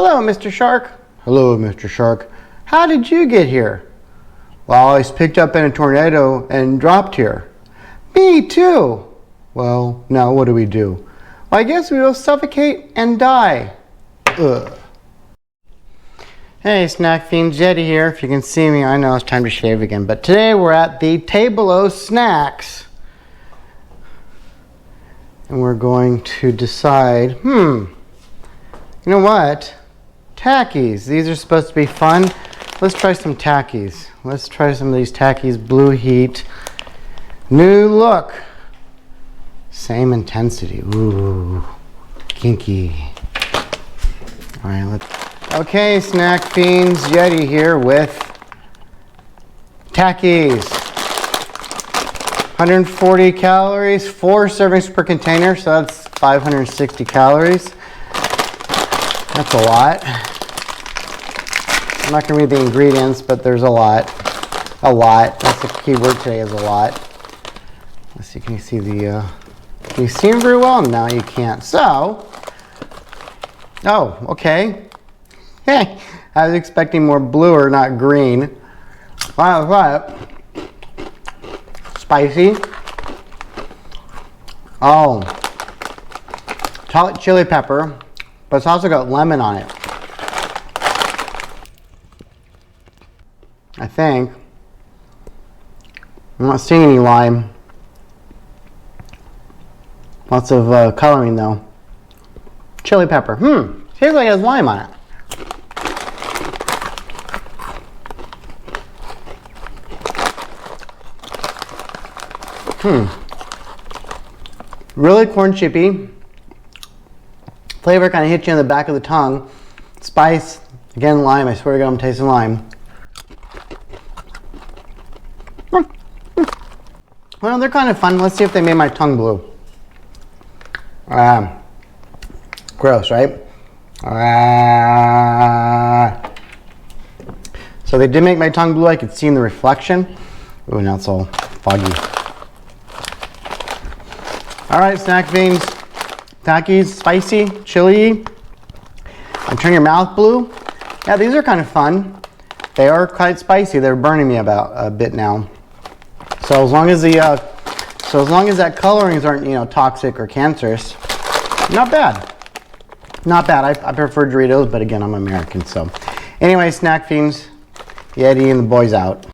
Hello, Mr. Shark. Hello, Mr. Shark. How did you get here? Well, I was picked up in a tornado and dropped here. Me too. Well, now what do we do? Well, I guess we will suffocate and die. Ugh. Hey, Snack Fiends, Yetti here. If you can see me, I know it's time to shave again, but today we're at the Table O Snacks. And we're going to decide, you know what? Takis. These are supposed to be fun. Let's try some Takis. Let's try some of these Takis Blue Heat. New look. Same intensity. Ooh, kinky. All right, let's. Okay, Snack Fiends, Yetti here with Takis. 140 calories, 4 servings per container, so that's 560 calories. That's a lot. I'm not going to read the ingredients, but there's a lot. A lot. That's the key word today, is a lot. Let's see, can you see the, can you see them very well? No, you can't. So, oh, okay. Hey, I was expecting more blue or not green. Wow, right. Spicy. Oh, chili pepper, but it's also got lemon on it. I think. I'm not seeing any lime. Lots of coloring though. Chili pepper. Tastes like it has lime on it. Really corn chippy. Flavor kind of hits you in the back of the tongue. Spice, again lime. I swear to God, I'm tasting lime. Well, they're kind of fun. Let's see if they made my tongue blue. Gross, right? So they did make my tongue blue. I could see in the reflection. Ooh, now it's all foggy. All right, Snack Fiends. Takis, spicy, chili. And turn your mouth blue. Yeah, these are kind of fun. They are quite spicy. They're burning me about a bit now. So as long as that colorings aren't, toxic or cancerous, not bad. Not bad. I prefer Doritos, but again, I'm American. So, anyway, Snack Fiends, Yetti and the boys out.